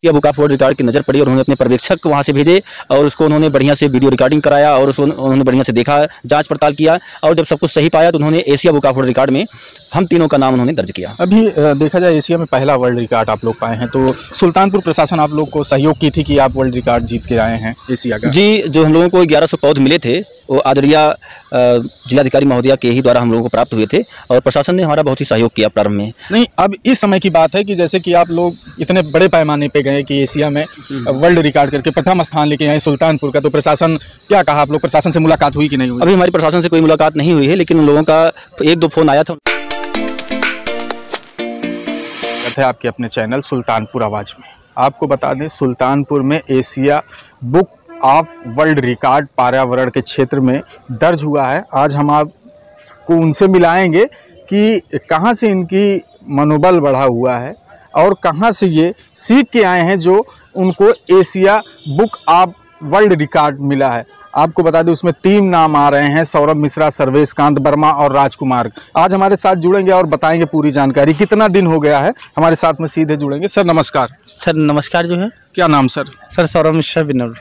Asia book of world record की नज़र पड़ी और उन्होंने अपने पर्यवेक्षक वहाँ से भेजे और उसको उन्होंने बढ़िया से वीडियो रिकॉर्डिंग कराया और उसको उन्होंने बढ़िया से देखा, जांच पड़ताल किया और जब सब कुछ सही पाया तो उन्होंने Asia book of world record में हम तीनों का नाम उन्होंने दर्ज किया। अभी देखा जाए एशिया में पहला वर्ल्ड रिकॉर्ड आप लोग पाए हैं, तो सुल्तानपुर प्रशासन आप लोग को सहयोग की थी कि आप वर्ल्ड रिकॉर्ड जीत के आए हैं एशिया का? जी, जो हम लोगों को 1100 पौध मिले थे वो आदरणीय जिलाधिकारी महोदया के ही द्वारा हम लोगों को प्राप्त हुए थे और प्रशासन ने हमारा बहुत ही सहयोग किया प्रारंभ में। नहीं, अब इस समय की बात है कि जैसे कि आप लोग इतने बड़े पैमाने पे गए कि एशिया में वर्ल्ड रिकॉर्ड करके प्रथम स्थान लेके आए सुल्तानपुर का, तो प्रशासन क्या कहा? आप लोग प्रशासन से मुलाकात हुई कि नहीं हुई? अभी हमारी प्रशासन से कोई मुलाकात नहीं हुई है, लेकिन उन लोगों का 1-2 फोन आया था। आपके अपने चैनल सुल्तानपुर आवाज़ में आपको बता दें, सुल्तानपुर में Asia book of world record पर्यावरण के क्षेत्र में दर्ज हुआ है। आज हम आपको उनसे मिलाएंगे कि कहां से इनकी मनोबल बढ़ा हुआ है और कहां से ये सीख के आए हैं जो उनको Asia book of world record मिला है। आपको बता दें उसमें 3 नाम आ रहे हैं, सौरभ मिश्रा, सर्वेश कांत वर्मा और राजकुमार। आज हमारे साथ जुड़ेंगे और बताएंगे पूरी जानकारी। कितना दिन हो गया है हमारे साथ में सीधे जुड़ेंगे। सर नमस्कार। सर नमस्कार। जो है क्या नाम सर? सर सौरभ मिश्रा विनोद।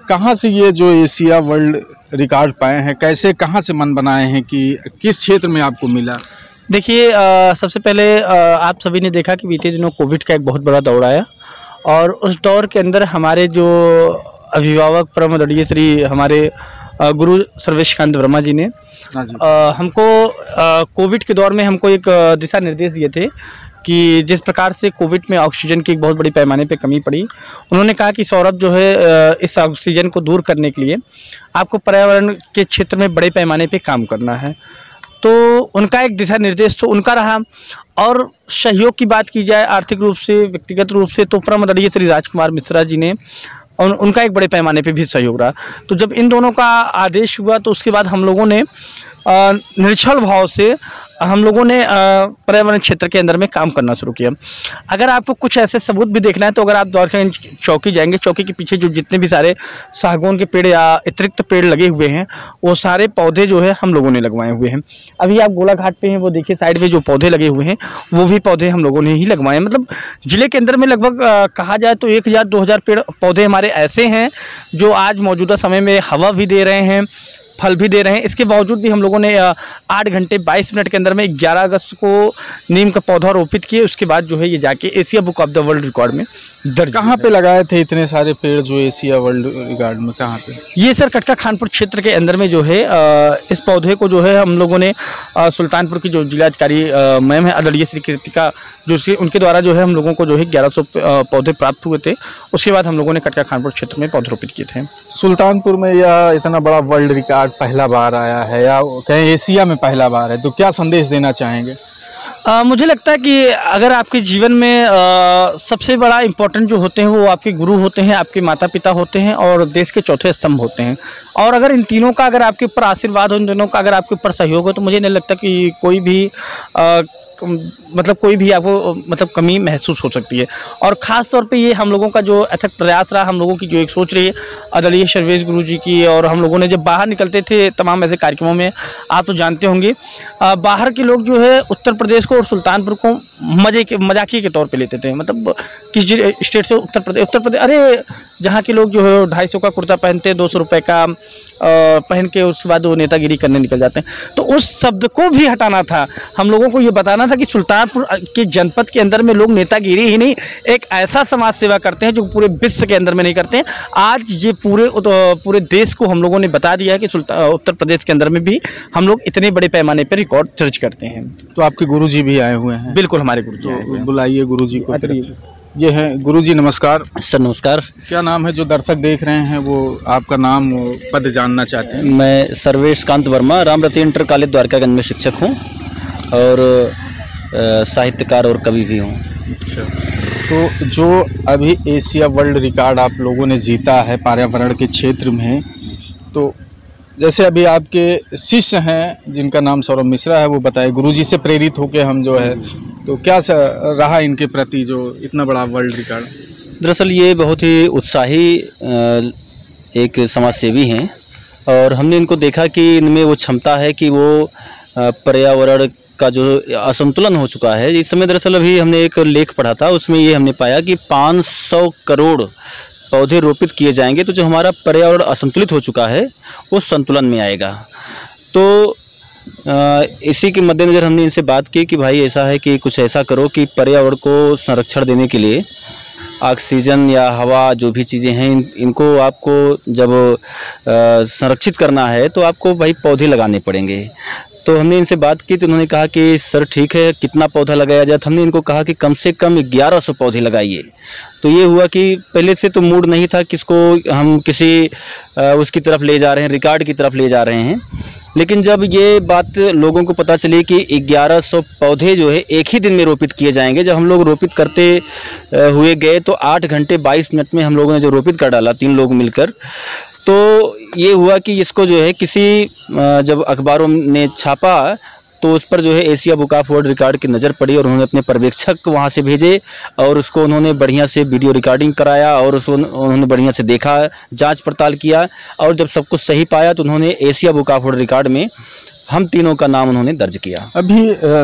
कहाँ से ये जो एशिया वर्ल्ड रिकॉर्ड पाए हैं, कैसे कहाँ से मन बनाए हैं कि किस क्षेत्र में आपको मिला? देखिए, सबसे पहले आप सभी ने देखा कि बीते दिनों कोविड का एक बहुत बड़ा दौर आया और उस दौर के अंदर हमारे जो अभिभावक परम आदरणीय श्री हमारे गुरु सर्वेश कांत वर्मा जी ने हमको कोविड के दौर में हमको एक दिशा निर्देश दिए थे कि जिस प्रकार से कोविड में ऑक्सीजन की एक बहुत बड़ी पैमाने पे कमी पड़ी, उन्होंने कहा कि सौरभ जो है इस ऑक्सीजन को दूर करने के लिए आपको पर्यावरण के क्षेत्र में बड़े पैमाने पे काम करना है। तो उनका एक दिशा निर्देश तो उनका रहा। और सहयोग की बात की जाए आर्थिक रूप से, व्यक्तिगत रूप से, तो परम आदरणीय श्री राजकुमार मिश्रा जी ने उनका एक बड़े पैमाने पे भी सहयोग रहा। तो जब इन दोनों का आदेश हुआ तो उसके बाद हम लोगों ने निश्चल भाव से हम लोगों ने पर्यावरण क्षेत्र के अंदर में काम करना शुरू किया। अगर आपको कुछ ऐसे सबूत भी देखना है तो अगर आप द्वारकागंज चौकी जाएंगे, चौकी के पीछे जो जितने भी सारे सागौन के पेड़ या अतिरिक्त पेड़ लगे हुए हैं वो सारे पौधे जो है हम लोगों ने लगवाए हुए हैं। अभी आप गोला घाट पे हैं, वो देखिए साइड में जो पौधे लगे हुए हैं वो भी पौधे हम लोगों ने ही लगवाए हैं। मतलब जिले के अंदर में लगभग कहा जाए तो 1000-2000 पेड़ पौधे हमारे ऐसे हैं जो आज मौजूदा समय में हवा भी दे रहे हैं, फल भी दे रहे हैं। इसके बावजूद भी हम लोगों ने 8 घंटे 22 मिनट के अंदर में 11 अगस्त को नीम का पौधा रोपित किए। उसके बाद जो है ये जाके Asia book of the world record में दर्ज। कहाँ पे लगाए थे इतने सारे पेड़ जो एशिया वर्ल्ड रिकॉर्ड में? कहाँ पे? ये सर कटका खानपुर क्षेत्र के अंदर में जो है इस पौधे को जो है हम लोगों ने सुल्तानपुर की जो जिलाधिकारी मैम है आदरणीय श्री कृतिका, जो उनके द्वारा जो है हम लोगों को जो है 1100 पौधे प्राप्त हुए थे। उसके बाद हम लोगों ने कटका खानपुर क्षेत्र में पौधे रोपित किए थे। सुल्तानपुर में यह इतना बड़ा वर्ल्ड रिकॉर्ड पहला बार आया है या कहीं एशिया में पहला बार है, तो क्या संदेश देना चाहेंगे? मुझे लगता है कि अगर आपके जीवन में सबसे बड़ा इम्पोर्टेंट जो होते हैं वो आपके गुरु होते हैं, आपके माता पिता होते हैं और देश के चौथे स्तंभ होते हैं। और अगर इन तीनों का अगर आपके ऊपर आशीर्वाद हो, इन दोनों का अगर आपके ऊपर सहयोग हो, तो मुझे नहीं लगता कि कोई भी आपको कमी महसूस हो सकती है। और ख़ास तौर पे ये हम लोगों का जो अथक प्रयास रहा, हम लोगों की जो एक सोच रही है आदरणीय सर्वेश गुरु जी की, और हम लोगों ने जब बाहर निकलते थे तमाम ऐसे कार्यक्रमों में, आप तो जानते होंगे बाहर के लोग जो है उत्तर प्रदेश को और सुल्तानपुर को मजाकिए के तौर पे लेते थे। मतलब किस स्टेट से? उत्तर प्रदेश, अरे जहाँ के लोग जो है 250 का कुर्ता पहनते हैं, 200 रुपये का पहन के उसके बाद वो नेतागिरी करने निकल जाते हैं। तो उस शब्द को भी हटाना था। हम लोगों को ये बताना था कि सुल्तानपुर के जनपद के अंदर में लोग नेतागिरी ही नहीं, एक ऐसा समाज सेवा करते हैं जो पूरे विश्व के अंदर में नहीं करते हैं। आज ये पूरे देश को हम लोगों ने बता दिया है कि उत्तर प्रदेश के अंदर में भी हम लोग इतने बड़े पैमाने पर रिकॉर्ड दर्ज करते हैं। तो आपके गुरुजी भी आए हुए हैं? बिल्कुल, हमारे गुरुजी आए हुए हैं। बुलाइए गुरुजी को। ये हैं गुरुजी, नमस्कार। सर नमस्कार। क्या नाम है? जो दर्शक देख रहे हैं वो आपका नाम पद जानना चाहते हैं। मैं सर्वेश कांत वर्मा, रामरती इंटर कॉलेज द्वारकागंज में शिक्षक हूँ और साहित्यकार और कवि भी हूँ। अच्छा, तो जो अभी एशिया वर्ल्ड रिकॉर्ड आप लोगों ने जीता है पर्यावरण के क्षेत्र में, तो जैसे अभी आपके शिष्य हैं जिनका नाम सौरभ मिश्रा है, वो बताए गुरुजी से प्रेरित होकर हम जो है, तो क्या रहा इनके प्रति जो इतना बड़ा वर्ल्ड रिकॉर्ड? दरअसल ये बहुत ही उत्साही एक समाज सेवी हैं और हमने इनको देखा कि इनमें वो क्षमता है कि वो पर्यावरण का जो असंतुलन हो चुका है इस समय, दरअसल अभी हमने एक लेख पढ़ा था, उसमें ये हमने पाया कि 500 करोड़ पौधे रोपित किए जाएंगे तो जो हमारा पर्यावरण असंतुलित हो चुका है वो संतुलन में आएगा। तो इसी के मद्देनज़र हमने इनसे बात की कि भाई ऐसा है कि कुछ ऐसा करो कि पर्यावरण को संरक्षण देने के लिए ऑक्सीजन या हवा जो भी चीज़ें हैं इनको आपको जब संरक्षित करना है तो आपको भाई पौधे लगाने पड़ेंगे। तो हमने इनसे बात की तो उन्होंने कहा कि सर ठीक है, कितना पौधा लगाया जाए। तो हमने इनको कहा कि कम से कम 1100 पौधे लगाइए। तो ये हुआ कि पहले से तो मूड नहीं था किसको हम किसी उसकी तरफ ले जा रहे हैं, रिकॉर्ड की तरफ ले जा रहे हैं, लेकिन जब ये बात लोगों को पता चली कि 1100 पौधे जो है एक ही दिन में रोपित किए जाएंगे। जब हम लोग रोपित करते हुए गए तो 8 घंटे 22 मिनट में हम लोगों ने जो रोपित कर डाला 3 लोग मिलकर, तो ये हुआ कि इसको जो है किसी जब अखबारों ने छापा तो उस पर जो है Asia book of world record की नज़र पड़ी और उन्होंने अपने पर्यवेक्षक वहाँ से भेजे और उसको उन्होंने बढ़िया से वीडियो रिकॉर्डिंग कराया और उसको उन्होंने बढ़िया से देखा, जांच पड़ताल किया और जब सब कुछ सही पाया तो उन्होंने Asia book of world record में हम तीनों का नाम उन्होंने दर्ज किया। अभी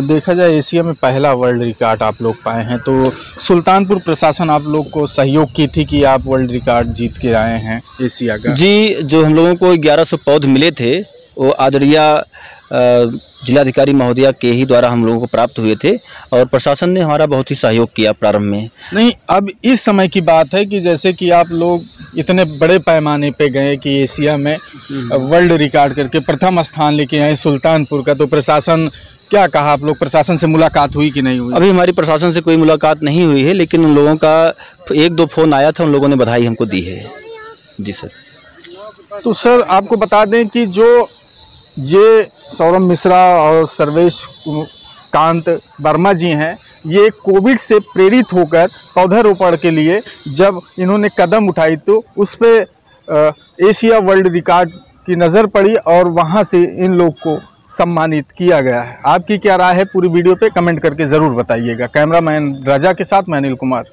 देखा जाए एशिया में पहला वर्ल्ड रिकॉर्ड आप लोग पाए हैं, तो सुल्तानपुर प्रशासन आप लोग को सहयोग की थी कि आप वर्ल्ड रिकॉर्ड जीत के आए हैं एशिया का? जी, जो हम लोगों को 1100 पौधे मिले थे वो आदरणीय जिलाधिकारी महोदया के ही द्वारा हम लोगों को प्राप्त हुए थे और प्रशासन ने हमारा बहुत ही सहयोग किया प्रारंभ में। नहीं, अब इस समय की बात है कि जैसे कि आप लोग इतने बड़े पैमाने पे गए कि एशिया में वर्ल्ड रिकॉर्ड करके प्रथम स्थान लेके आए सुल्तानपुर का, तो प्रशासन क्या कहा? आप लोग प्रशासन से मुलाकात हुई कि नहीं हुई? अभी हमारी प्रशासन से कोई मुलाकात नहीं हुई है, लेकिन उन लोगों का 1-2 फ़ोन आया था, उन लोगों ने बधाई हमको दी है। जी सर। तो सर आपको बता दें कि जो ये सौरभ मिश्रा और सर्वेश कांत वर्मा जी हैं, ये कोविड से प्रेरित होकर पौधारोपण के लिए जब इन्होंने कदम उठाई तो उस पर एशिया वर्ल्ड रिकॉर्ड की नज़र पड़ी और वहाँ से इन लोग को सम्मानित किया गया है। आपकी क्या राय है पूरी वीडियो पे कमेंट करके ज़रूर बताइएगा। कैमरामैन राजा के साथ मैं अनिल कुमार।